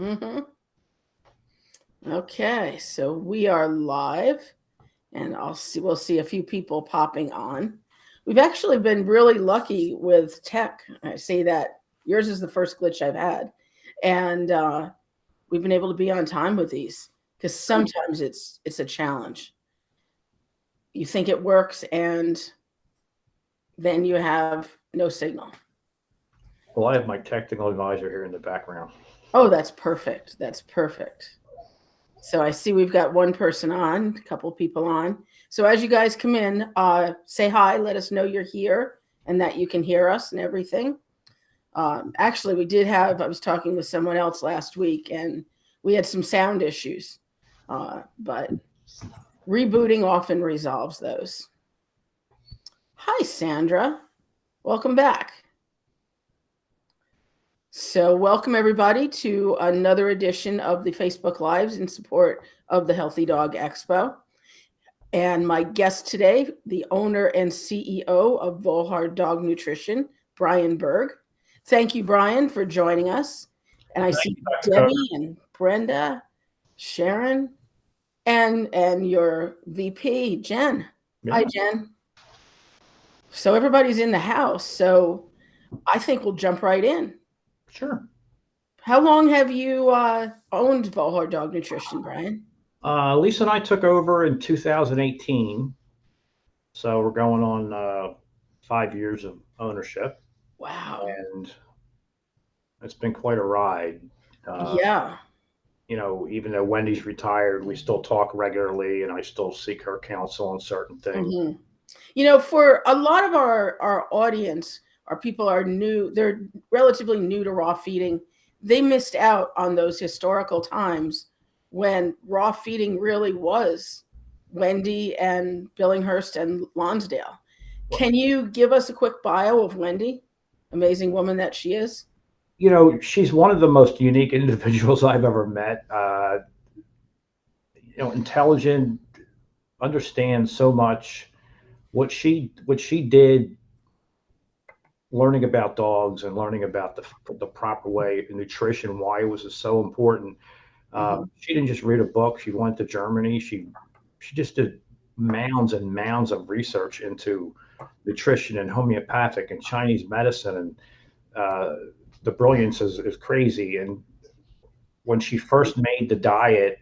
Mm-hmm. Okay, so we are live, and we'll see a few people popping on. We've actually been really lucky with tech. I say that yours is the first glitch I've had, and we've been able to be on time with these because sometimes it's a challenge. You think it works, and then you have no signal. Well, I have my technical advisor here in the background. Oh, that's perfect. That's perfect. So I see we've got one person on, a couple people on. So as you guys come in, say hi, let us know you're here and that you can hear us and everything. Actually, I was talking with someone else last week and we had some sound issues, but rebooting often resolves those. Hi, Sandra. Welcome back. So, welcome everybody to another edition of the Facebook Lives in support of the Healthy Dog Expo. And my guest today, the owner and CEO of Vohlhard Dog Nutrition, Brian Berg. Thank you, Brian, for joining us. And I Thank see you, Dr. Coder. Debbie and Brenda, Sharon, and your VP, Jen. Hi, Yeah, Jen. So everybody's in the house. So I think we'll jump right in. sure. How long have you owned Vohlhard Dog Nutrition, Brian? Lisa and I took over in 2018, so we're going on 5 years of ownership, Wow. and it's been quite a ride. Uh, Yeah. Even though Wendy's retired, we still talk regularly, and I still seek her counsel on certain things. Hmm. For a lot of our audience, our people are new, they're relatively new to raw feeding. They missed out on those historical times when raw feeding really was Wendy and Billinghurst and Lonsdale. Well, Can you give us a quick bio of Wendy? Amazing woman that she is. she's one of the most unique individuals I've ever met. Intelligent, understands so much. What she did, learning about dogs and learning about the proper way of nutrition, why it was so important. Hmm. She didn't just read a book. She went to Germany. She just did mounds and mounds of research into nutrition and homeopathic and Chinese medicine, and uh, the brilliance is crazy. And when she first made the diet,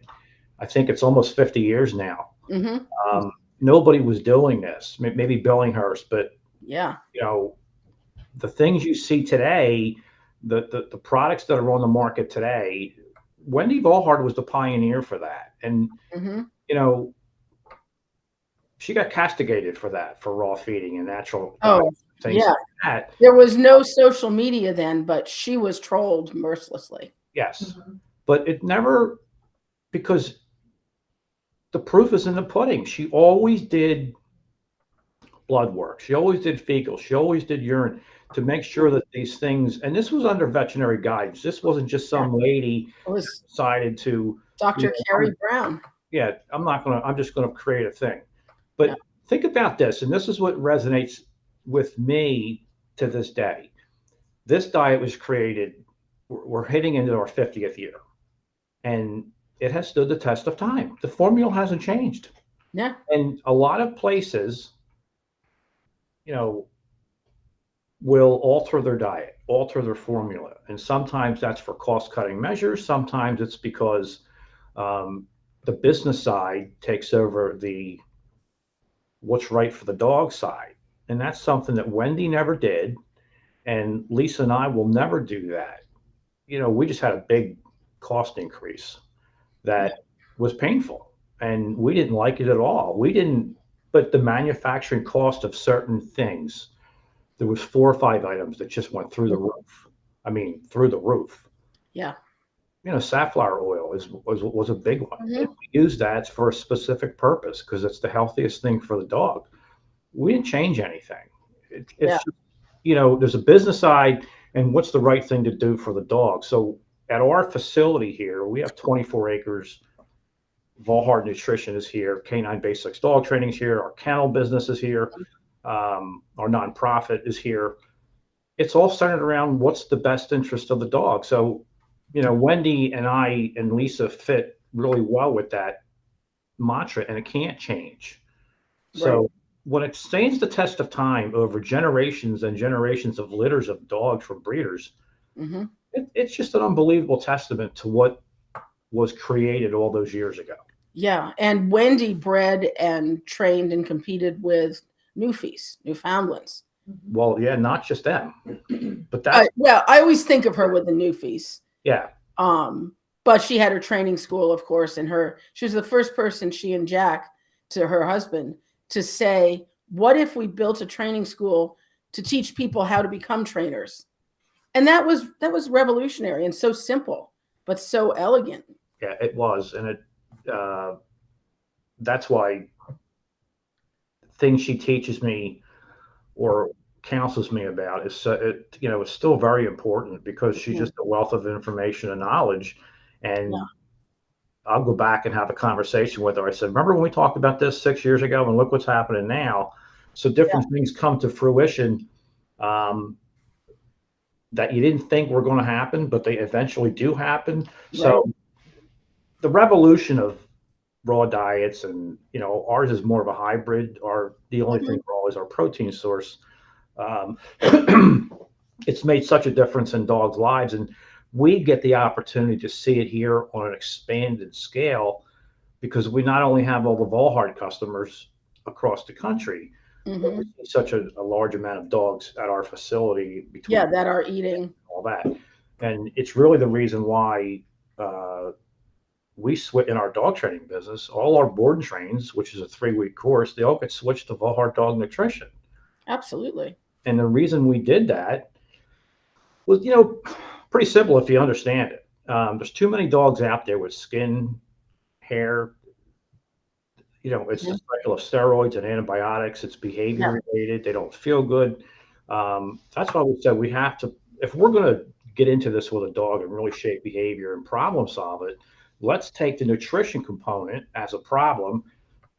I think it's almost 50 years now. Hmm. Um, Nobody was doing this. Maybe Billinghurst, but Yeah. you know the things you see today, the products that are on the market today, Wendy Vohlhard was the pioneer for that. And, Hmm. you know, she got castigated for that, for raw feeding and natural diet, Oh, things yeah. like that. There was no social media then, but she was trolled mercilessly. Yes. But it never, because the proof is in the pudding. She always did blood work. She always did fecal. She always did urine to make sure that these things, and this was under veterinary guidance. This wasn't just Yeah. some lady It was decided to, you Dr. know, Carrie Brown. yeah, I'm just going to create a thing. Yeah. But think about this, and this is what resonates with me to this day. This diet was created, we're hitting into our 50th year, and it has stood the test of time. The formula hasn't changed. Yeah. And a lot of places, you know, will alter their diet, alter their formula. And sometimes that's for cost cutting measures. Sometimes it's because um, the business side takes over the what's right for the dog side. And that's something that Wendy never did. And Lisa and I will never do that. We just had a big cost increase Yeah. that was painful and we didn't like it at all. We didn't, but the manufacturing cost of certain things, there was 4 or 5 items that just went through the roof. I mean, through the roof. Yeah. Safflower oil was a big one. And Hmm. we use that for a specific purpose because it's the healthiest thing for the dog. We didn't change anything. It's Yeah. just, there's a business side and what's the right thing to do for the dog. So at our facility here, we have 24 acres. Vohlhard Nutrition is here. Canine Basics Dog Training is here. Our kennel business is here. Our nonprofit is here. It's all centered around what's the best interest of the dog. So Wendy and I and Lisa fit really well with that mantra, and it can't change. Right. So when it stands the test of time over generations and generations of litters of dogs from breeders, Hmm. it's just an unbelievable testament to what was created all those years ago. Yeah. And Wendy bred and trained and competed with Newfies, Newfoundlands. Well, yeah, not just them, but that's Well, I always think of her with the Newfies. yeah, Um, but she had her training school, of course, and she was the first person, she and Jack, to her husband, to say, what if we built a training school to teach people how to become trainers? And that was revolutionary and so simple, but so elegant. yeah, it was, and that's why things she teaches me or counsels me about is it's still very important because she's Mhm. just a wealth of information and knowledge. Yeah. And I'll go back and have a conversation with her. I said, remember when we talked about this 6 years ago, and look what's happening now. So Yeah. different things come to fruition, um, that you didn't think were going to happen, but they eventually do happen. Right. So the revolution of raw diets, and ours is more of a hybrid. The only Mhm. thing raw is our protein source. Um, it's made such a difference in dogs' lives, and we get the opportunity to see it here on an expanded scale because we not only have all the Vohlhard customers across the country, but we Mhm. see such a large amount of dogs at our facility Yeah, between that are eating. all that. And it's really the reason why uh, we switch in our dog training business. All our board and trains, which is a 3-week course, they all get switched to Vohlhard Dog Nutrition. Absolutely. And the reason we did that was, pretty simple if you understand it. There's too many dogs out there with skin, hair. It's the Mhm. cycle of steroids and antibiotics. It's Yeah. behavior related. They don't feel good. That's why we said we have to, if we're going to get into this with a dog and really shape behavior and problem solve it, let's take the nutrition component as a problem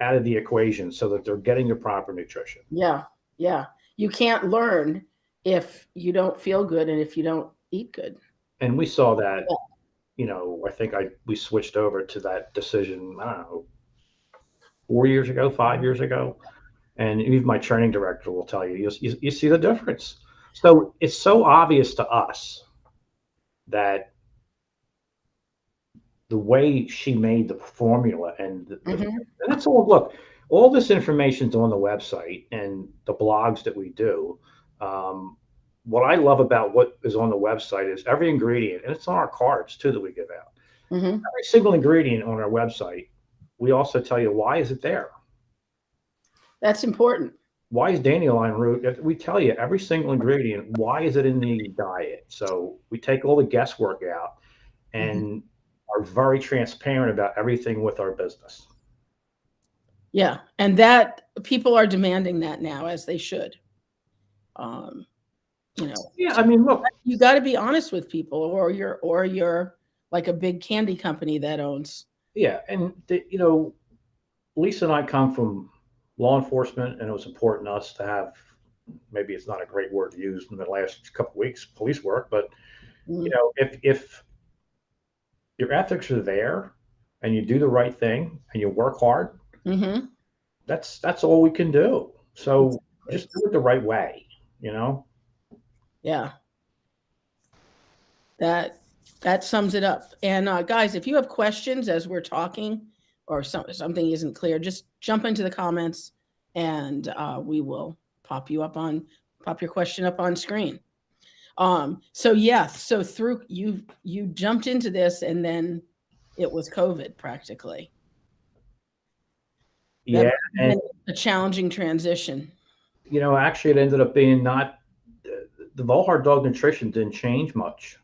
out of the equation so that they're getting the proper nutrition. Yeah. Yeah. You can't learn if you don't feel good and if you don't eat good. And we saw that, Yeah. I think we switched over to that decision, I don't know, 4 years ago, 5 years ago. And even my training director will tell you, you see the difference. So it's so obvious to us that the way she made the formula Mhm. and it's all, look, all this information's on the website and the blogs that we do. Um, what I love about what is on the website is every ingredient, and it's on our cards too that we give out. Mhm. Every single ingredient on our website, we also tell you why is it there. That's important. Why is dandelion root? We tell you every single ingredient. Why is it in the diet? So we take all the guesswork out Mhm. and are very transparent about everything with our business. Yeah, and that people are demanding that now, as they should. Um, you know, Yeah, I mean, look, you got to be honest with people, or you're like a big candy company that owns. yeah, and Lisa and I come from law enforcement, and it was important to us to have. Maybe it's not a great word used in the last couple of weeks, police work, but Mm, if your ethics are there and you do the right thing and you work hard, mhm. that's all we can do. So Exactly. just do it the right way, you know. Yeah, that that sums it up. And guys, if you have questions as we're talking, or something isn't clear, just jump into the comments, and we will pop your question up on screen. So yeah, so through you jumped into this, and then it was COVID practically. That Yeah, must have and been a challenging transition. actually, it ended up being not the Vollhard Dog Nutrition didn't change much.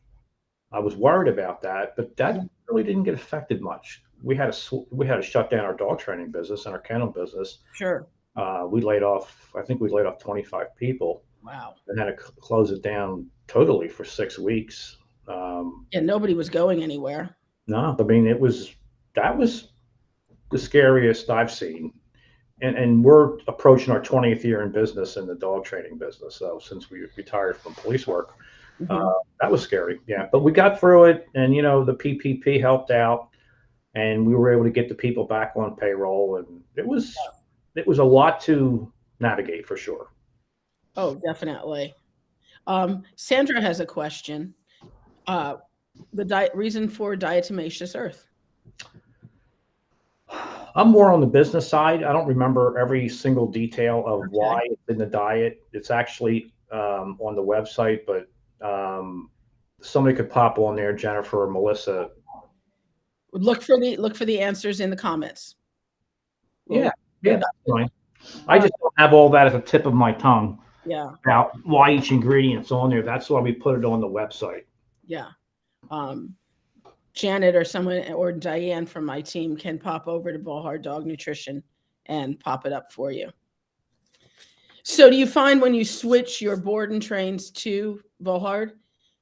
I was worried about that, but that Mhm. really didn't get affected much. We had to shut down our dog training business and our kennel business. Sure. We laid off. I think we laid off 25 people Wow. and had to close it down totally for 6 weeks. Um, Yeah, nobody was going anywhere. no, I mean that was the scariest I've seen. And we're approaching our 20th year in business in the dog training business. So since we retired from police work, Mhm. That was scary. Yeah, but we got through it, and the PPP helped out, and we were able to get the people back on payroll, and it was a lot to navigate for sure. Oh, definitely. Sandra has a question. Uh, the reason for diatomaceous earth. I'm more on the business side. I don't remember every single detail of Okay. why it's in the diet. It's actually on the website, but somebody could pop on there, Jennifer or Melissa. Look for the answers in the comments. Yeah, We'll put yeah, it up. that's fine. I Uh, just don't have all that at the tip of my tongue yeah, about why each ingredient's on there. That's why we put it on the website. yeah. Um, Janet or someone or Diane from my team can pop over to Vohlhard Dog Nutrition and pop it up for you. So, do you find when you switch your board and trains to Vohlhard,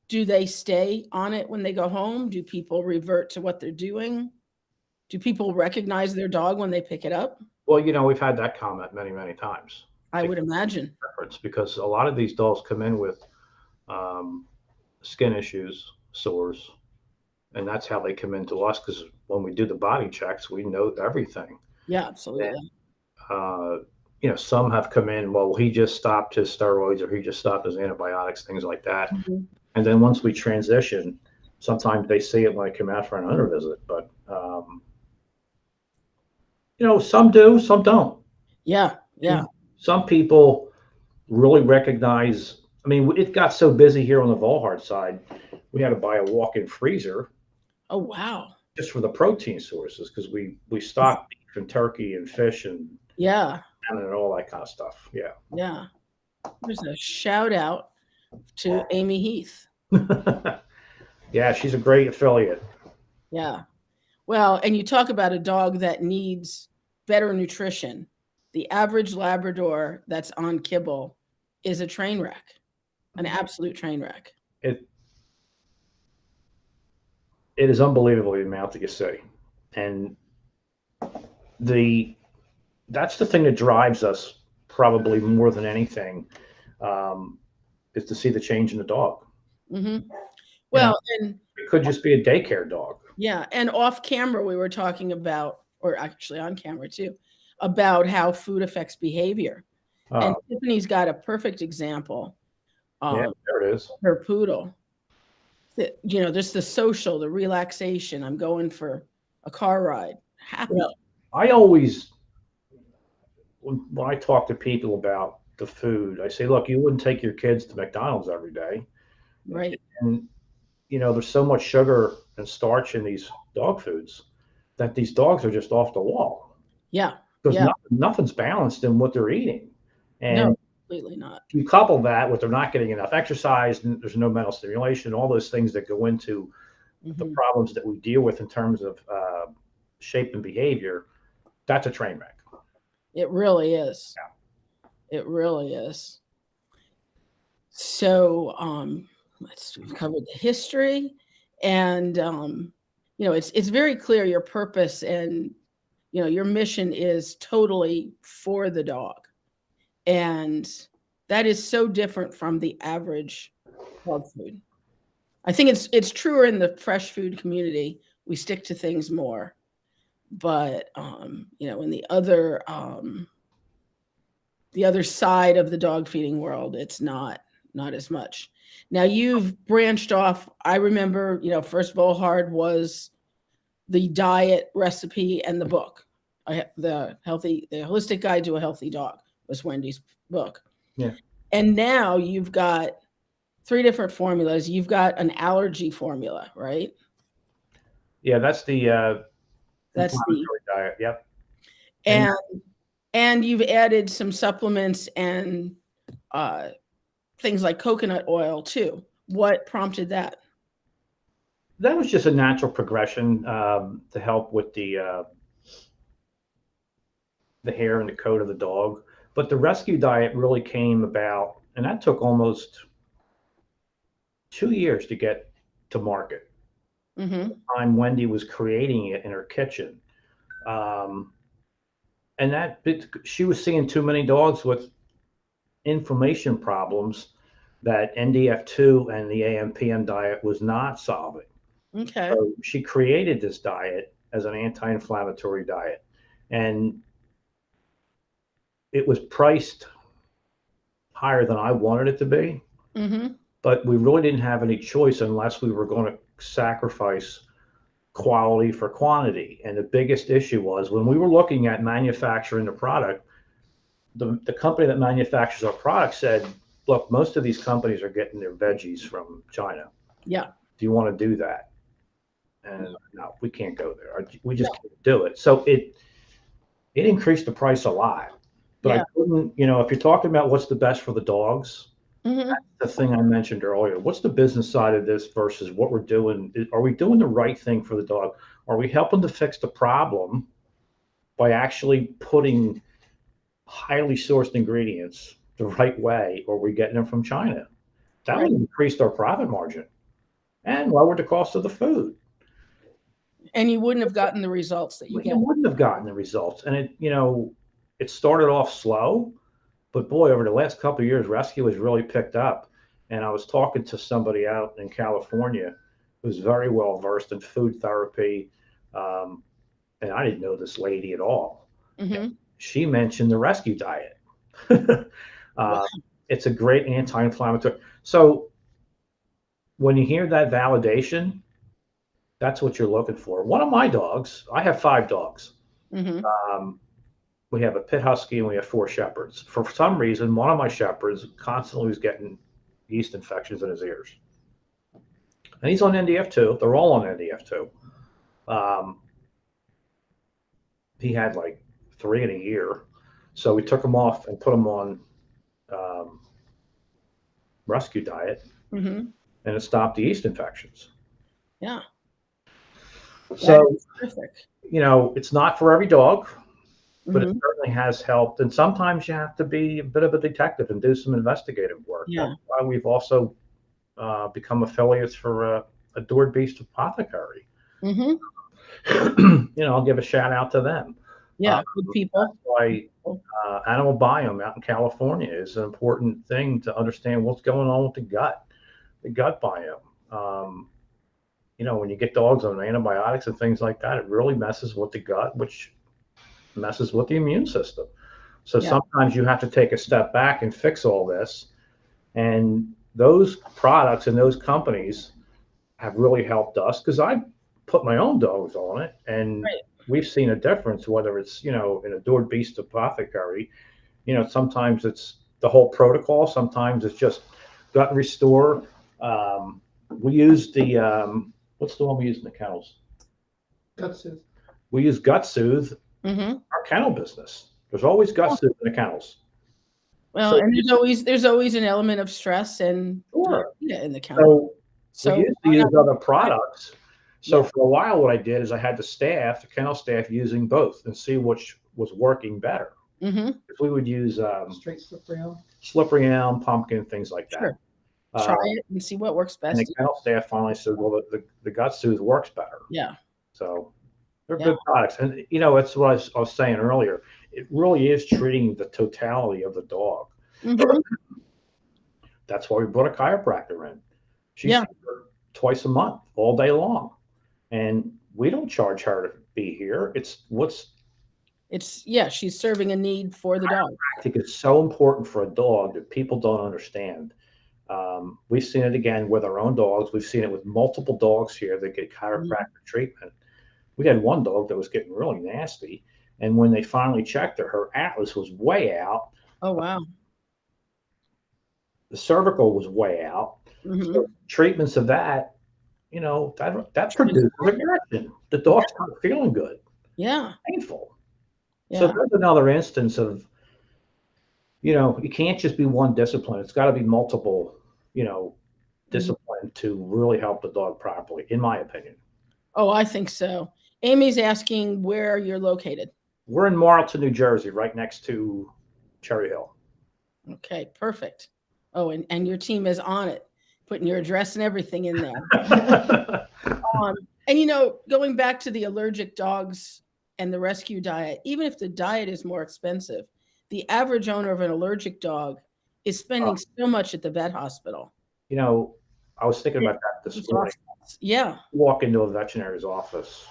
do they stay on it when they go home? Do people revert to what they're doing? Do people recognize their dog when they pick it up? Well, we've had that comment many, many times. I would imagine. Preference, because a lot of these dogs come in with um, skin issues, sores, and that's how they come into us. Because when we do the body checks, we know everything. Yeah, And absolutely. some have come in. Well, he just stopped his steroids, or he just stopped his antibiotics, things like that. Mhm. And then once we transition, sometimes they see it when I come out for an under visit. But some do, some don't. Yeah, yeah. And some people really recognize. I mean, it got so busy here on the Volhard side, we had to buy a walk-in freezer Oh, wow. just for the protein sources, because we stock beef and turkey and fish and Yeah, salmon and all that kind of stuff. Yeah. yeah. There's a shout out to Amy Heath. Yeah, she's a great affiliate. Yeah. Well, and you talk about a dog that needs better nutrition. The average Labrador that's on kibble is a train wreck, an absolute train wreck. It it is unbelievable the amount that you see, and the that's the thing that drives us probably more than anything, um, is to see the change in the dog. Hmm. You know, Well, and it could just be a daycare dog. yeah, and off camera, we were talking about, or actually on camera too, about how food affects behavior. And Uh, Tiffany's got a perfect example. yeah, Um, there it is. her poodle, just the social, the relaxation. I'm going for a car ride, Yeah, happy, I always, when I talk to people about the food, I say, look, you wouldn't take your kids to McDonald's every day, right? and there's so much sugar and starch in these dog foods that these dogs are just off the wall, Yeah, because yeah. nothing's balanced in what they're eating. No, And completely not. you couple that with they're not getting enough exercise, and there's no mental stimulation, all those things that go into the Hmm. problems that we deal with in terms of shape and behavior. That's a train wreck. It really is. It really is. So, we've covered the history, and it's very clear your purpose and your mission is totally for the dog, and that is so different from the average dog food. I think it's truer in the fresh food community. We stick to things more, but in the other side of the dog feeding world, it's not as much. Now you've branched off. I remember, first Volhard was the diet recipe and the book. The holistic guide to a healthy dog was Wendy's book. Yeah, And now you've got three different formulas. You've got an allergy formula, right? yeah, that's the That's the inflammatory diet. Yep. And and and you've added some supplements and uh, things like coconut oil too. What prompted that? that was just a natural progression, to help with the hair and the coat of the dog. But the rescue diet really came about, and that took almost 2 years to get to market. Hmm. Time Wendy was creating it in her kitchen, um, and she was seeing too many dogs with inflammation problems that NDF2 and the AM/PM diet was not solving. Okay. So she created this diet as an anti-inflammatory diet, and it was priced higher than I wanted it to be, Mm-hmm. but we really didn't have any choice unless we were going to sacrifice quality for quantity. And the biggest issue was when we were looking at manufacturing the product, the company that manufactures our product said, look, most of these companies are getting their veggies from China. Yeah. Do you want to do that? And no, we can't go there. We just can't do it. So it increased the price a lot. But Yeah. I couldn't, if you're talking about what's the best for the dogs, Mm-hmm. the thing I mentioned earlier, what's the business side of this versus what we're doing? Are we doing the right thing for the dog? Are we helping to fix the problem by actually putting highly sourced ingredients the right way, or are we getting them from China? That would increase our profit margin and lower the cost of the food. And you wouldn't have gotten the results that you get. You wouldn't have gotten the results. And it started off slow, but boy, over the last couple of years, rescue has really picked up. And I was talking to somebody out in California who's very well versed in food therapy. And I didn't know this lady at all. Mm-hmm. She mentioned the rescue diet. It's a great anti-inflammatory. So when you hear that validation, that's what you're looking for. One of my dogs, I have 5 dogs. Mm-hmm. We have a pit husky and we have 4 shepherds. For some reason, one of my shepherds constantly was getting yeast infections in his ears. And he's on NDF2. They're all on NDF2. He had like 3 in a year. So we took him off and put him on rescue diet, Mm-hmm. and it stopped the yeast infections. Yeah. So, perfect. It's not for every dog, but Mm-hmm. it certainly has helped. And sometimes you have to be a bit of a detective and do some investigative work. Yeah. That's why we've also become affiliates for a Dord Beast Apothecary. Mm-hmm. I'll give a shout out to them. Yeah, good people. That's why animal biome out in California is an important thing to understand what's going on with the gut biome. When you get dogs on antibiotics and things like that, it really messes with the gut, which messes with the immune system. So sometimes you have to take a step back and fix all this. And those products and those companies have really helped us because I put my own dogs on it, and we've seen a difference, whether it's, in a Dord Beast Apothecary, sometimes it's the whole protocol. Sometimes it's just gut restore. We use the, what's the one we use in the kennels? Gut Soothe. We use Gut Soothe, Mm-hmm. our kennel business. There's always Gut Soothe in the kennels. Well, So- and there's always an element of stress and in the kennel. So we used to use other products. So for a while, what I did is I had the kennel staff using both and see which was working better. Mm-hmm. We would use Straight slippery elm, pumpkin, things like that. Sure. Try it and see what works best. And the kennel staff finally said, well, the Gut Soothe works better. Yeah. So they're good products. And, it's what I was saying earlier. It really is treating the totality of the dog. Mm-hmm. That's why we brought a chiropractor in. She's Yeah. here twice a month, all day long. And we don't charge her to be here. She's serving a need for the dog. I think it's so important for a dog that people don't understand. We've seen it again with our own dogs. We've seen it with multiple dogs here that get chiropractic treatment. We had one dog that was getting really nasty. And when they finally checked her atlas was way out. Oh, wow. The cervical was way out. Mm-hmm. So treatments of that, that produces aggression. The dog's not feeling good. Yeah. Painful. Yeah. So there's another instance of, you can't just be one discipline. It's got to be multiple, discipline to really help the dog properly, in my opinion. Oh, I think so. Amy's asking where you're located. We're in Marlton, New Jersey, right next to Cherry Hill. Okay, perfect. Oh, and your team is on it, putting your address and everything in there. And going back to the allergic dogs and the rescue diet, even if the diet is more expensive, the average owner of an allergic dog is spending so much at the vet hospital. You know, I was thinking about that this It's morning. awesome. Yeah. You walk into a veterinary's office,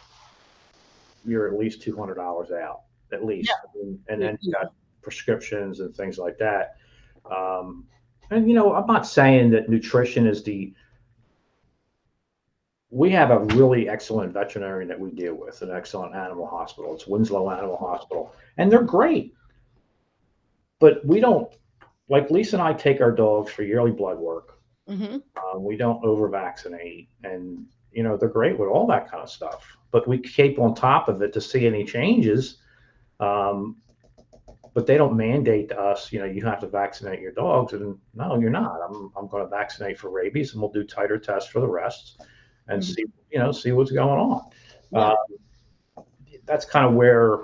you're at least $200 out, at least. Yeah. And then you got prescriptions and things like that. And I'm not saying that nutrition is we have a really excellent veterinarian that we deal with, an excellent animal hospital. It's Winslow Animal Hospital, and they're great. But we don't, like Lisa and I take our dogs for yearly blood work. Mm-hmm. We don't over vaccinate, and they're great with all that kind of stuff. But we keep on top of it to see any changes. But they don't mandate to us, you have to vaccinate your dogs. And no, you're not. I'm going to vaccinate for rabies, and we'll do tighter tests for the rest, and see what's going on. Yeah. That's kind of where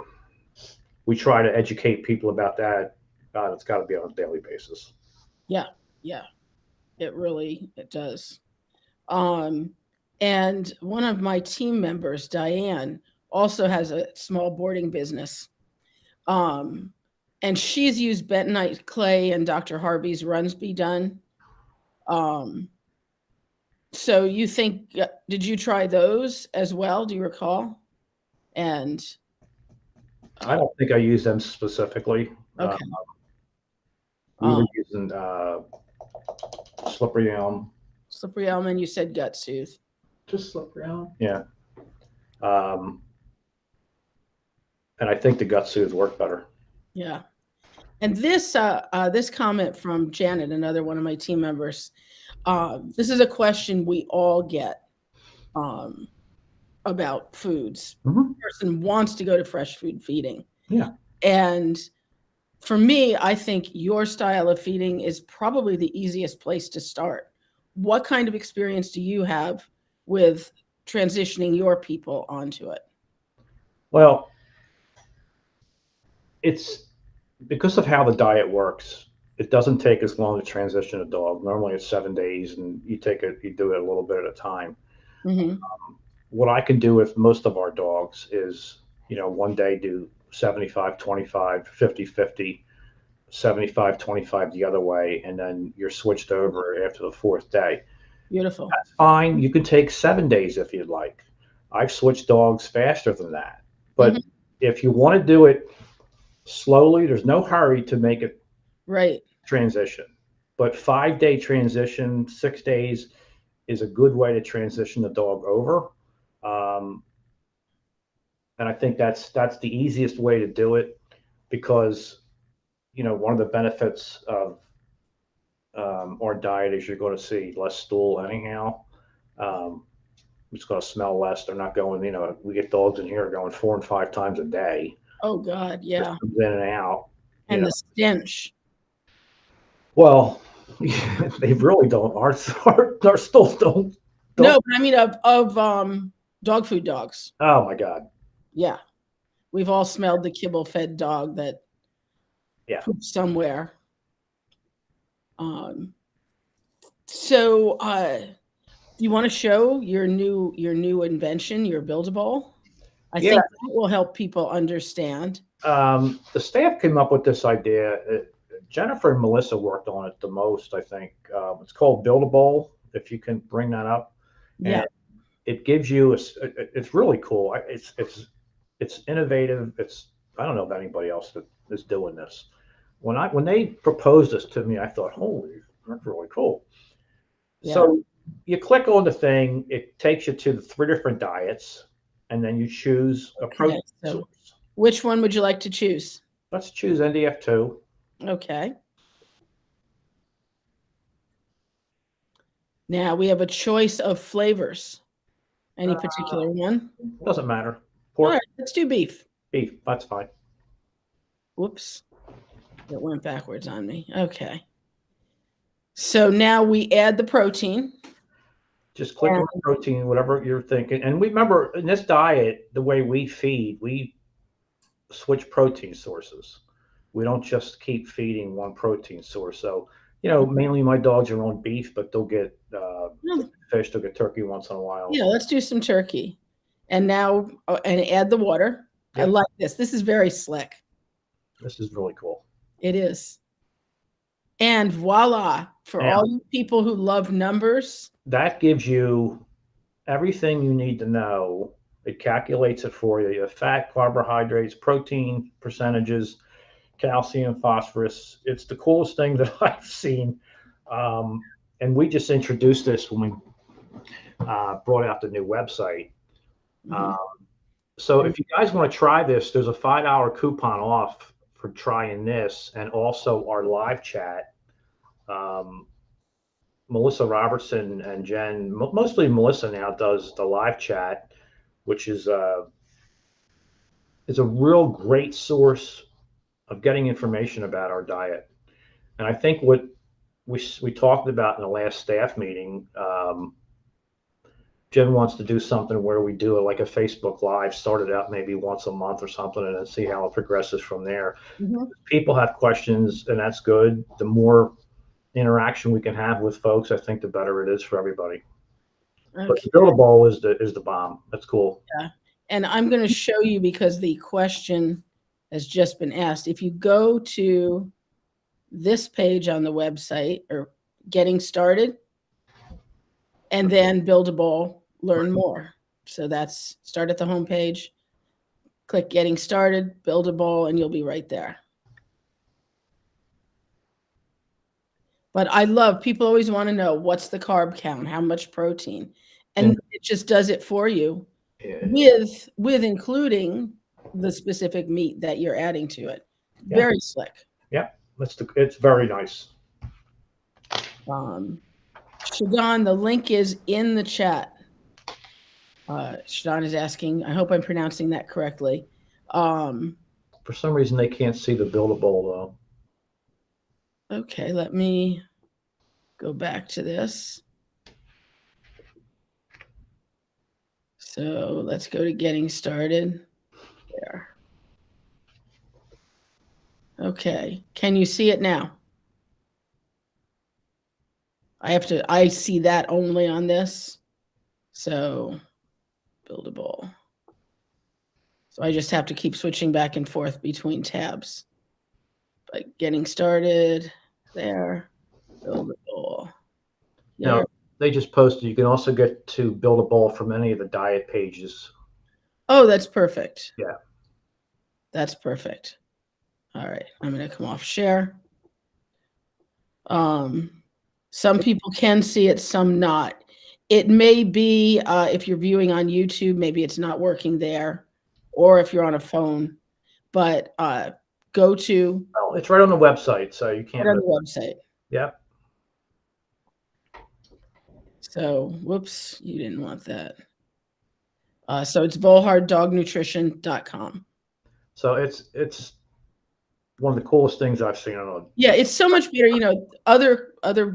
we try to educate people about that. It's got to be on a daily basis. Yeah. It does. And one of my team members, Diane, also has a small boarding business. And she's used bentonite clay and Dr. Harvey's Runs Be Done. So you think, did you try those as well? Do you recall? And I don't think I use them specifically. Okay. We were using slippery elm. Slippery elm, and you said gut soothe. Just slippery elm. Yeah. And I think the gut soothe work better. Yeah. And this comment from Janet, another one of my team members, this is a question we all get about foods. Mm-hmm. The person wants to go to fresh food feeding. Yeah. And for me, I think your style of feeding is probably the easiest place to start. What kind of experience do you have with transitioning your people onto it? Well, it's because of how the diet works. It doesn't take as long to transition a dog. Normally it's 7 days, and you do it a little bit at a time. Mm-hmm. What I can do with most of our dogs is, one day do 75-25, 50-50, 75-25 the other way, and then you're switched over after the fourth day. Beautiful. That's fine. You can take 7 days if you'd like. I've switched dogs faster than that. But if you want to do it slowly, there's no hurry to make it right transition. But 5-day transition, 6 days is a good way to transition the dog over. And I think that's the easiest way to do it, because one of the benefits of our diet is you're going to see less stool anyhow. It's going to smell less. They're not going, we get dogs in here going 4 and 5 times a day. Oh God, yeah. Just in and out. And the stench. Well, they really don't. Our stools don't. No, but I mean of dog food dogs. Oh my God. Yeah. We've all smelled the kibble fed dog that pooped somewhere. So do you want to show your new invention, your Build-A-Bowl? I think that will help people understand. The staff came up with this idea. Jennifer and Melissa worked on it the most, I think. It's called Build-A-Bowl, if you can bring that up. Yeah. And it gives you it's really cool. It's innovative. I don't know of anybody else that is doing this. When they proposed this to me, I thought, holy, that's really cool. Yeah. So you click on the thing, it takes you to the 3 different diets, and then you choose a protein source. Which one would you like to choose? Let's choose NDF2. Okay. Now we have a choice of flavors. Any particular one? Doesn't matter. Pork. All right, let's do beef. Beef, that's fine. Whoops. It went backwards on me. Okay. So now we add the protein. Just click on the protein, whatever you're thinking. And remember, in this diet, the way we feed, we switch protein sources. We don't just keep feeding one protein source. So, mainly my dogs are on beef, but they'll get fish, they'll get turkey once in a while. Yeah, let's do some turkey. And now, and add the water. Yep. I like this. This is very slick. This is really cool. It is. And voila, for Yeah. all you people who love numbers. That gives you everything you need to know. It calculates it for you. You have fat, carbohydrates, protein percentages, calcium, phosphorus. It's the coolest thing that I've seen. And we just introduced this when we brought out the new website. Mhm. So if you guys want to try this, there's a $5 coupon off for trying this, and also our live chat. Melissa Robertson and Jen, mostly Melissa now, does the live chat, which is a real great source of getting information about our diet. And I think what we talked about in the last staff meeting, Jen wants to do something where we do it like a Facebook Live, started out maybe once a month or something, and then see how it progresses from there. Mhm. People have questions, and that's good. The more interaction we can have with folks, I think the better it is for everybody. But Okay. the Build-A-Bowl is the bomb. That's cool. Yeah. And I'm going to show you, because the question has just been asked. If you go to this page on the website, or getting started, and then Build-A-Bowl, learn more. So that's start at the home page, click getting started, Build-A-Bowl, and you'll be right there. But I love, people always want to know, what's the carb count, how much protein, and it just does it for you with including the specific meat that you're adding to it. Very slick. Yeah, it's very nice. Shadon, the link is in the chat. Shadon is asking, I hope I'm pronouncing that correctly. For some reason, they can't see the Build-A-Bowl though. Okay, let me go back to this. So let's go to getting started. There. Okay, can you see it now? I see that only on this. So Build-A-Bowl. So I just have to keep switching back and forth between tabs. Like getting started, there, Build-A-Bowl. Now, they just posted, you can also get to Build-A-Bowl from any of the diet pages. Oh, that's perfect. Yeah. That's perfect. All right, I'm going to come off share. Some people can see it, some not. It may be, if you're viewing on YouTube, maybe it's not working there, or if you're on a phone. But go to. Well, it's right on the website, so you can't. Right on the website. Yep. So, whoops, you didn't want that. So it's VohlhardDogNutrition.com. So it's one of the coolest things I've seen on. Yeah, it's so much better. You know, other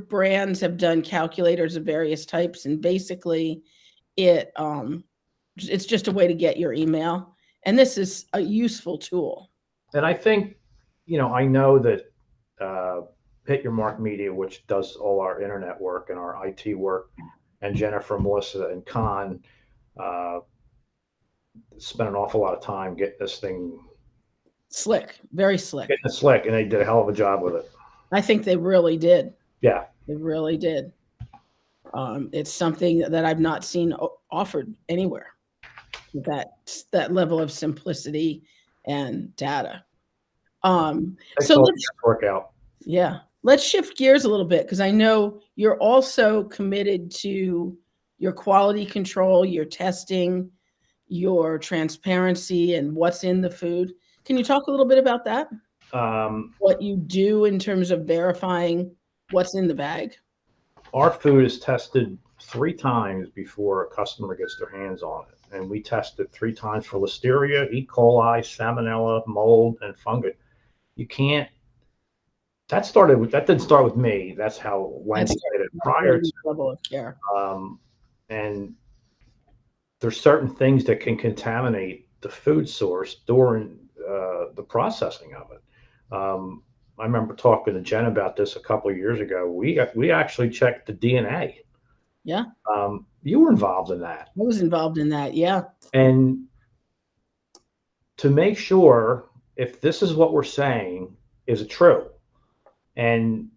brands have done calculators of various types, and basically, it's just a way to get your email, and this is a useful tool. And I think, I know that Hit Your Mark Media, which does all our internet work and our IT work, and Jennifer, Melissa, and Con spent an awful lot of time getting this thing slick, very slick. Getting it slick, and they did a hell of a job with it. I think they really did. Yeah. They really did. It's something that I've not seen offered anywhere. That level of simplicity and data. So let's work out. Yeah, let's shift gears a little bit, because I know you're also committed to your quality control, your testing, your transparency, and what's in the food. Can you talk a little bit about that? What you do in terms of verifying what's in the bag? Our food is tested 3 times before a customer gets their hands on it. And we test it 3 times for Listeria, E. coli, Salmonella, mold, and fungus. You can't. That didn't start with me. That's how Wendy did it prior to level of care. And there's certain things that can contaminate the food source during the processing of it. I remember talking to Jen about this a couple of years ago. We actually checked the DNA. Yeah. You were involved in that. I was involved in that. Yeah. And to make sure if this is what we're saying is true. And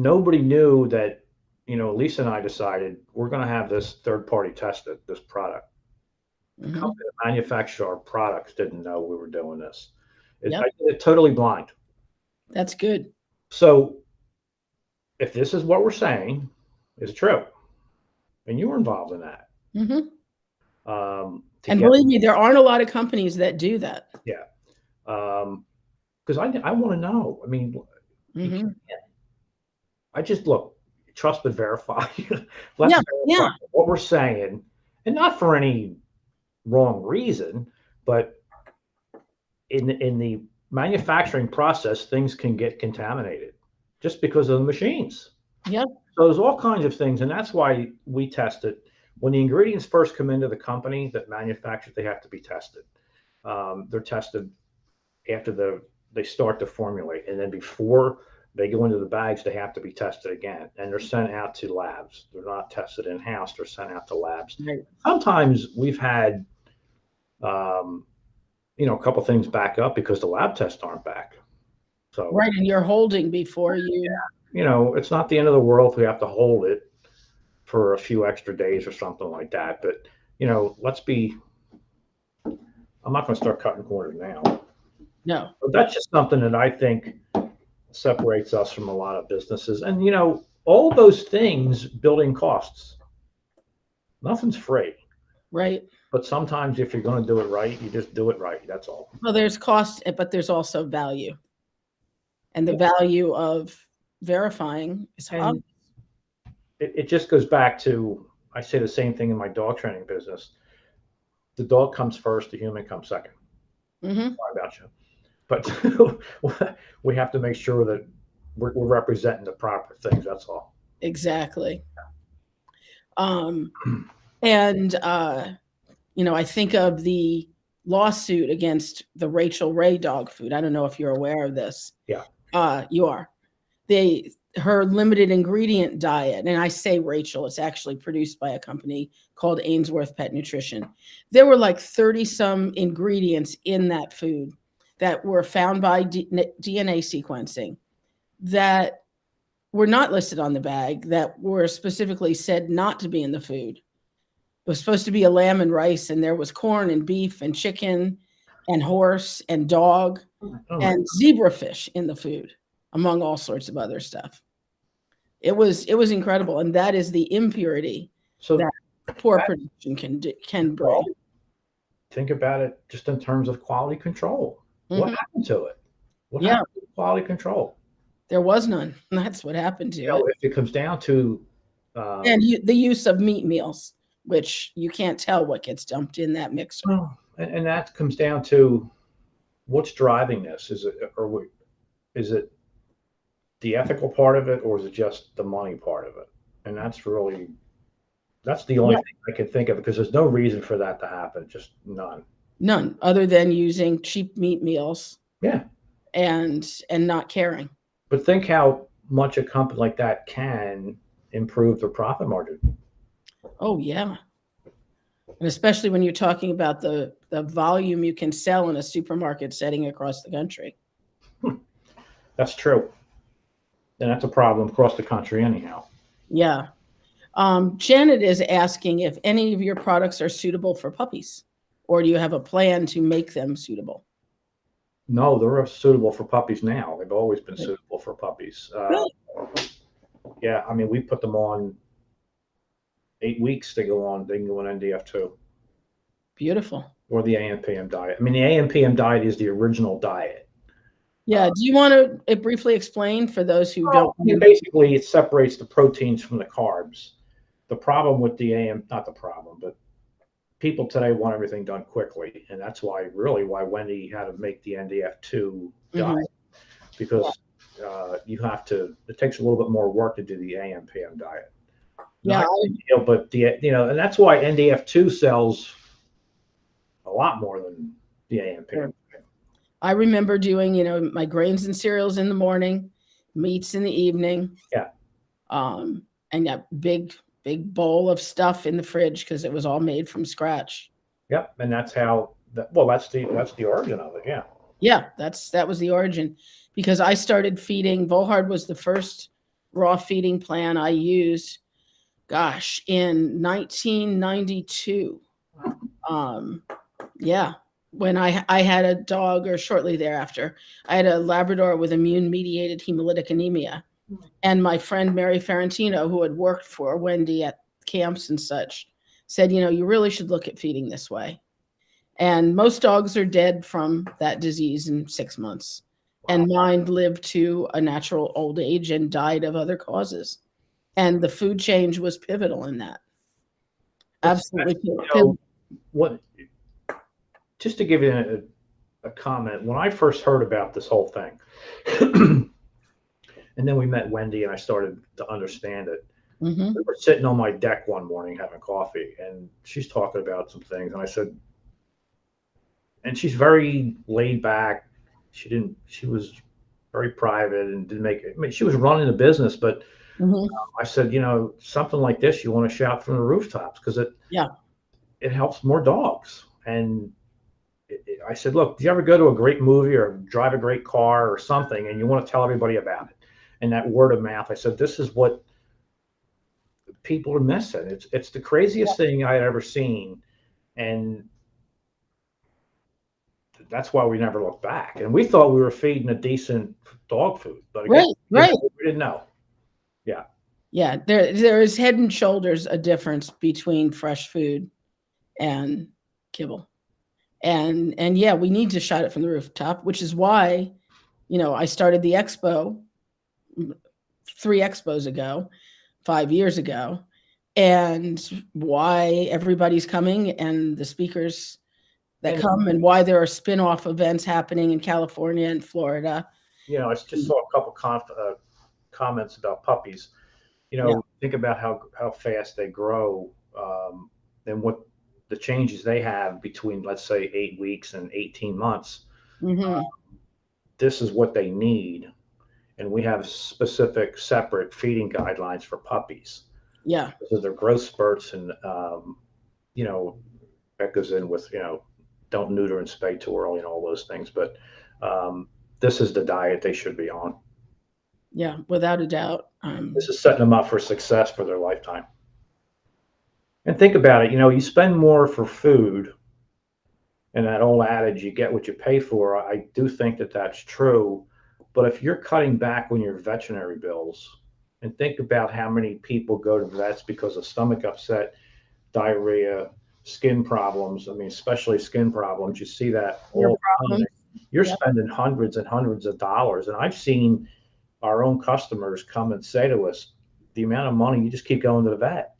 nobody knew that, Lisa and I decided we're going to have this third party tested, this product. The Hmm. company that manufactured our products didn't know we were doing this. Yep. I did it totally blind. That's good. So if this is what we're saying is true, and you were involved in that, Hmm. to And get, believe me, there aren't a lot of companies that do that. yeah, because I want to know. I mean, you Hmm. can't, I just look, trust but verify. Let's Yeah. verify Yeah. what we're saying, and not for any wrong reason, but in the manufacturing process, things can get contaminated just because of the machines. Yeah. So there's all kinds of things, and that's why we test it. When the ingredients first come into the company that manufacture, they have to be tested. They're tested after they start to formulate, and then before they go into the bags, they have to be tested again, and they're sent out to labs. They're not tested in house; they're sent out to labs. Right. Sometimes we've had, um, a couple things back up because the lab tests aren't back. So, Right. And you're holding before you. it's not the end of the world if we have to hold it for a few extra days or something like that. But, let's be, I'm not going to start cutting corners now. No. But that's just something that I think separates us from a lot of businesses. And, all those things building costs. Nothing's free. Right. But sometimes if you're going to do it right, you just do it right. That's all. Well, there's cost, but there's also value. And the Yeah. value of verifying is And obvious. it just goes back to, I say the same thing in my dog training business. The dog comes first, the human comes second. Hmm. Sorry about you. But we have to make sure that we're representing the proper things. That's all. Exactly. Um, and, I think of the lawsuit against the Rachel Ray dog food. I don't know if you're aware of this. Yeah. You are. Her limited ingredient diet, and I say Rachel, it's actually produced by a company called Ainsworth Pet Nutrition. There were like 30 some ingredients in that food that were found by DNA sequencing that were not listed on the bag, that were specifically said not to be in the food. It was supposed to be a lamb and rice, and there was corn and beef and chicken and horse and dog Oh, and zebrafish in the food, among all sorts of other stuff. It was incredible, and that is the impurity so that poor production can bring. think about it just in terms of quality control. What Mhm. happened to it? What Yeah, happened to quality control? there was none. That's what happened to it. If it comes down to, And the use of meat meals, which you can't tell what gets dumped in that mixer. well, and that comes down to what's driving this. Is it the ethical part of it, or is it just the money part of it? And that's the only Yeah, thing I can think of, because there's no reason for that to happen, just none. none other than using cheap meat meals Yeah, and not caring. but think how much a company like that can improve their profit margin. Oh yeah. And especially when you're talking about the volume you can sell in a supermarket setting across the country. That's true, and that's a problem across the country anyhow. Yeah. Janet is asking if any of your products are suitable for puppies, or do you have a plan to make them suitable? No, they're suitable for puppies now. They've always been Good. suitable for puppies. Good. Yeah, I mean, we put them on 8 weeks. They can go on NDF2 Beautiful. or the AM/PM diet. I mean, the AM/PM diet is the original diet. Yeah. Do you want to briefly explain for those who don't know? Basically, it separates the proteins from the carbs. The problem with the AM, not the problem, but people today want everything done quickly, and that's why Wendy had to make the NDF2 diet, because it takes a little bit more work to do the AM/PM diet. Yeah. But and that's why NDF2 sells a lot more than the AM/PM. I remember doing, my grains and cereals in the morning, meats in the evening. Yeah. And that big bowl of stuff in the fridge because it was all made from scratch. Yep, and that's how. That's the origin of it. Yeah. Yeah, that was the origin, because I started feeding. Vohlhard was the first raw feeding plan I used, gosh, in 1992. Yeah, when I had a dog, or shortly thereafter, I had a Labrador with immune-mediated hemolytic anemia. And my friend Mary Ferrantino, who had worked for Wendy at camps and such, said, you really should look at feeding this way. And most dogs are dead from that disease in 6 months. And mine lived to a natural old age and died of other causes. And the food change was pivotal in that. Absolutely pivotal. What? Just to give you a comment, when I first heard about this whole thing, and then we met Wendy and I started to understand it. Mm-hmm. We were sitting on my deck one morning having coffee, and she's talking about some things, and I said, and she's very laid back. She was very private and didn't make it. I mean, she was running a business, but I said, something like this, you want to shout from the rooftops because it helps more dogs. And I said, look, do you ever go to a great movie or drive a great car or something, and you want to tell everybody about it? And that word of mouth, I said, this is what people are missing. It's the craziest thing I had ever seen. And that's why we never looked back. And we thought we were feeding a decent dog food, but again, right. We didn't know. Yeah. Yeah. There is head and shoulders a difference between fresh food and kibble. And yeah, we need to shout it from the rooftop, which is why, I started the expo 3 expos ago, 5 years ago, and why everybody's coming and the speakers that come, and why there are spin-off events happening in California and Florida. I just saw a couple comments about puppies. Think about how fast they grow, and what the changes they have between, let's say, 8 weeks and 18 months. This is what they need. And we have specific separate feeding guidelines for puppies. Yeah. So their growth spurts, and, that goes in with, don't neuter and spay too early and all those things. But this is the diet they should be on. Yeah, without a doubt. This is setting them up for success for their lifetime. And think about it, you spend more for food, and that old adage, you get what you pay for. I do think that that's true. But if you're cutting back on your veterinary bills, and think about how many people go to vets because of stomach upset, diarrhea, skin problems. I mean, especially skin problems. You see that all the time. You're spending hundreds and hundreds of dollars. And I've seen our own customers come and say to us, the amount of money, you just keep going to the vet.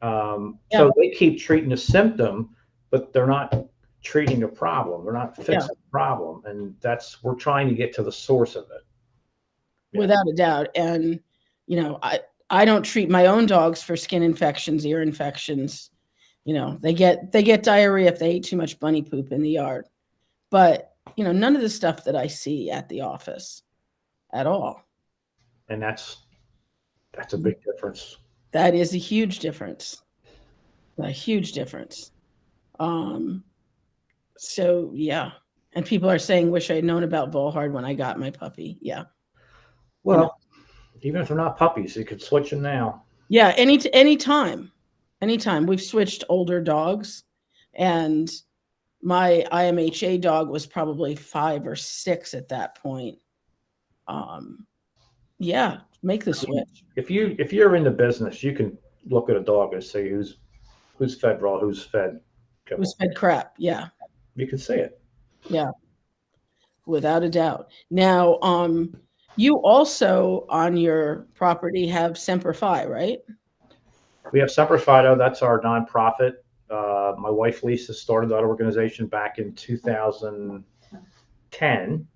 So they keep treating the symptom, but they're not treating the problem. They're not fixing the problem. And we're trying to get to the source of it. Without a doubt. And, I don't treat my own dogs for skin infections, ear infections. They get diarrhea if they eat too much bunny poop in the yard. But, none of the stuff that I see at the office at all. And that's a big difference. That is a huge difference. A huge difference. So yeah. And people are saying, wish I had known about Vohlhard when I got my puppy. Yeah. Well, even if they're not puppies, you could switch them now. Yeah. Anytime. We've switched older dogs, and my IMHA dog was probably 5 or 6 at that point. Yeah. Make the switch. If you're in the business, you can look at a dog and say who's fed raw, who's fed kibble. Who's fed crap. Yeah. You can see it. Yeah. Without a doubt. Now, you also on your property have Semper Fi, right? We have Semper Fido. That's our nonprofit. My wife Lisa started that organization back in 2010.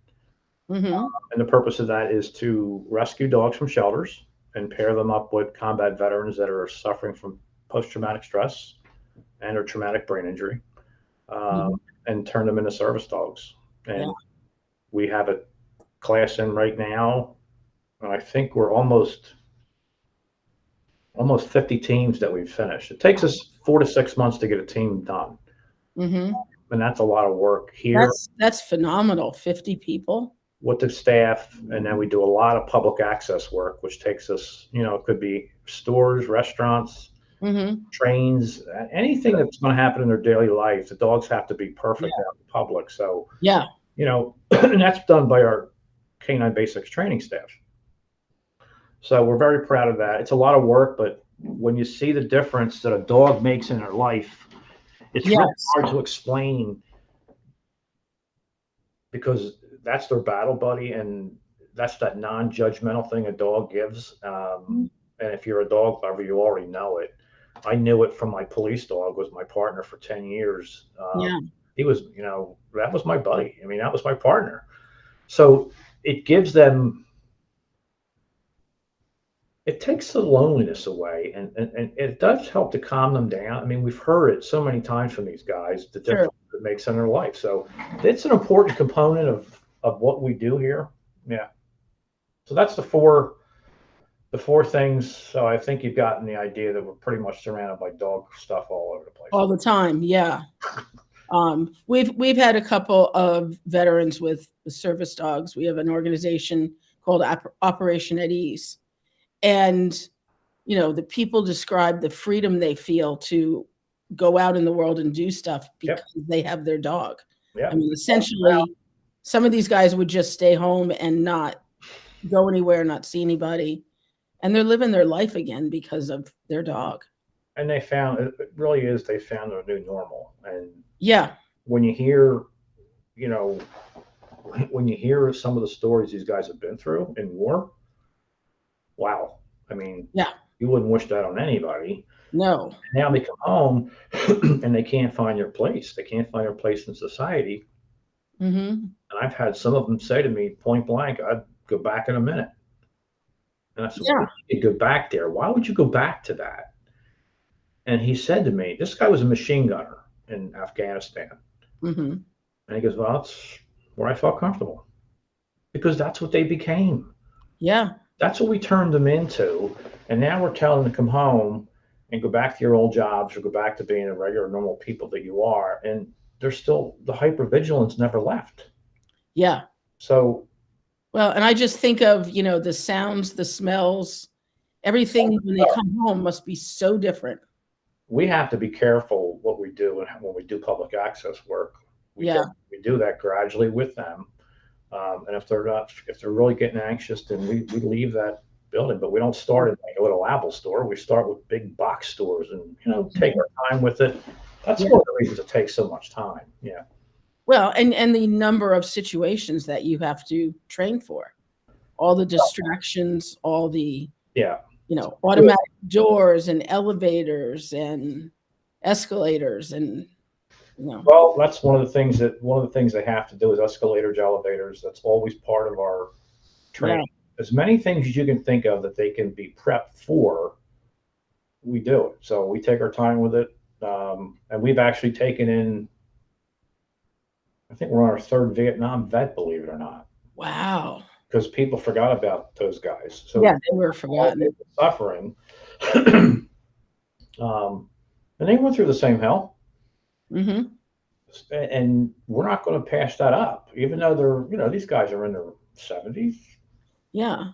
And the purpose of that is to rescue dogs from shelters and pair them up with combat veterans that are suffering from post-traumatic stress and or traumatic brain injury, and turn them into service dogs. And we have a class in right now, and I think we're almost 50 teams that we've finished. It takes us 4 to 6 months to get a team done. And that's a lot of work here. That's phenomenal. 50 people. with the staff, and then we do a lot of public access work, which takes us, it could be stores, restaurants, trains, anything that's going to happen in their daily life. The dogs have to be perfect out in public. So, Yeah. And that's done by our Canine Basics training staff. So we're very proud of that. It's a lot of work, but when you see the difference that a dog makes in their life, it's really hard to explain, because that's their battle buddy, and that's that non-judgmental thing a dog gives. And if you're a dog lover, you already know it. I knew it from my police dog, was my partner for 10 years. He was, that was my buddy. I mean, that was my partner. So it gives them, it takes the loneliness away, and it does help to calm them down. I mean, we've heard it so many times from these guys, the difference it makes in their life. So it's an important component of what we do here. Yeah. So that's the four things. So I think you've gotten the idea that we're pretty much surrounded by dog stuff all over the place. All the time. Yeah. We've had a couple of veterans with service dogs. We have an organization called Operation at Ease. And, the people describe the freedom they feel to go out in the world and do stuff because they have their dog. I mean, essentially, some of these guys would just stay home and not go anywhere, not see anybody. And they're living their life again because of their dog. And they found, it really is, they found their new normal. And when you hear, when you hear some of the stories these guys have been through in war, wow. I mean, you wouldn't wish that on anybody. No. Now they come home and they can't find their place. They can't find their place in society. And I've had some of them say to me point blank, I'd go back in a minute. And I said, why would you go back there? Why would you go back to that? And he said to me, this guy was a machine gunner in Afghanistan. And he goes, well, that's where I felt comfortable, because that's what they became. Yeah. That's what we turned them into. And now we're telling them to come home and go back to your old jobs, or go back to being a regular, normal people that you are. And they're still, the hypervigilance never left. Yeah. So. Well, and I just think of, the sounds, the smells, everything when they come home must be so different. We have to be careful what we do, and when we do public access work. We do that gradually with them. And if they're really getting anxious, then we leave that building. But we don't start in like a little Apple store. We start with big box stores, and take our time with it. That's one of the reasons it takes so much time. Yeah. Well, and the number of situations that you have to train for, all the distractions, all the automatic doors and elevators and escalators, and Well, that's one of the things they have to do is escalators, elevators. That's always part of our training. As many things as you can think of that they can be prepped for, we do it. So we take our time with it, and we've actually taken in, I think we're on our third Vietnam vet, believe it or not. Wow. Because people forgot about those guys. So they were forgotten. They were suffering. And they went through the same hell. And we're not going to pass that up, even though they're, these guys are in their 70s. Yeah.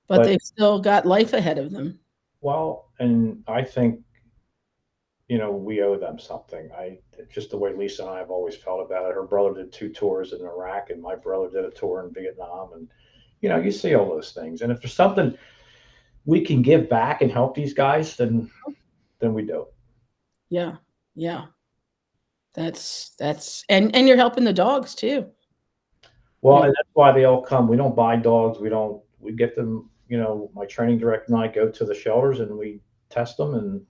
But they've still got life ahead of them. Well, and I think, we owe them something. Just the way Lisa and I have always felt about it. Her brother did 2 tours in Iraq, and my brother did a tour in Vietnam. And, you see all those things. And if there's something we can give back and help these guys, then we do it. Yeah. Yeah. That's and you're helping the dogs too. Well, and that's why they all come. We don't buy dogs. We get them, my training director and I go to the shelters and we test them, and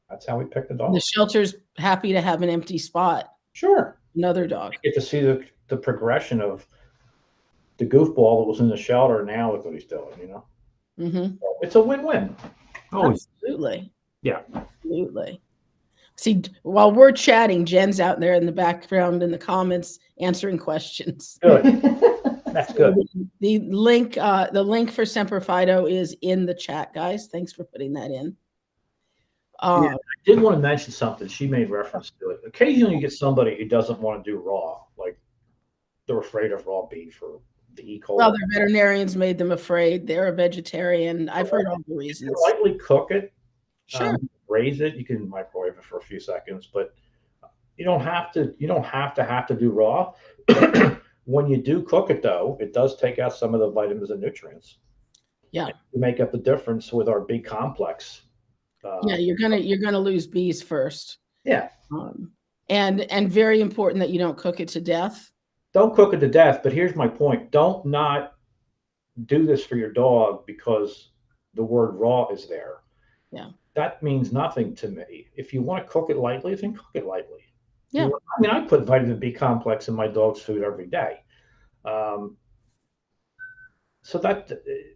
that's how we pick the dog. The shelter's happy to have an empty spot. Sure. Another dog. You get to see the progression of the goofball that was in the shelter, and now look what he's doing, So it's a win-win. Absolutely. Yeah. Absolutely. See, while we're chatting, Jen's out there in the background in the comments answering questions. Good. That's good. The link for Semper Fido is in the chat, guys. Thanks for putting that in. I did want to mention something. She made reference to it. Occasionally you get somebody who doesn't want to do raw, like they're afraid of raw beef or the E. coli. Well, their veterinarians made them afraid. They're a vegetarian. I've heard all the You reasons. can lightly cook it, Sure. raise it. You can microwave it for a few seconds, but you don't have to. You don't have to do raw. When you do cook it, though, it does take out some of the vitamins and nutrients. Yeah. To make up the difference with our B complex. Yeah, you're gonna lose bees first. Yeah. And very important that you don't cook it to death. Don't cook it to death, but here's my point. Don't not do this for your dog because the word raw is there. Yeah. That means nothing to me. If you want to cook it lightly, then cook it lightly. Yeah. I mean, I put vitamin B complex in my dog's food every day. So that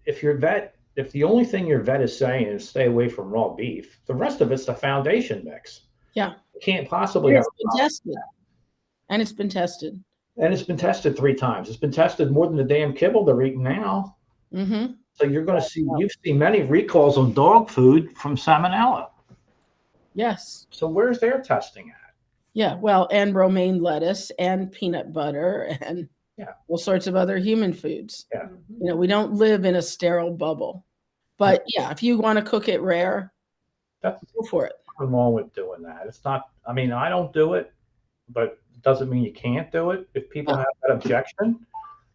if the only thing your vet is saying is stay away from raw beef, the rest of it's the foundation mix. Yeah. You can't possibly have It's been tested. And it's been tested. And it's been tested 3 times. It's been tested more than the damn kibble they're eating now. Mm-hmm. So you're going to see, you've seen many recalls on dog food from salmonella. Yes. So where's their testing at? Yeah. Well, and romaine lettuce and peanut butter and all sorts of other human foods. Yeah. You know, we don't live in a sterile bubble. But yeah, if you want to cook it rare, go for it. Nothing wrong with doing that. It's not, I mean, I don't do it, but it doesn't mean you can't do it if people have that objection.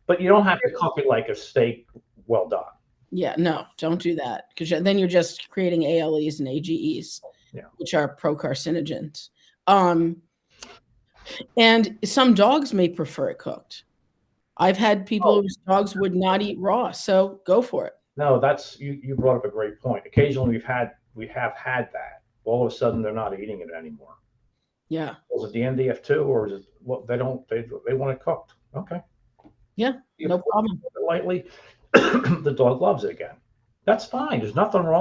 But you don't have to cook it like a steak well done. Yeah, no, don't do that because then you're just creating ALEs and AGEs, which are procarcinogens. And some dogs may prefer it cooked. I've had people whose dogs would not eat raw, so go for it. No, that's you brought up a great point. Occasionally we have had that. All of a sudden they're not eating it anymore. Yeah. Was it the NDF2 or is it they want it cooked? Okay. Yeah, no problem. Lightly, the dog loves it again. That's fine. There's nothing wrong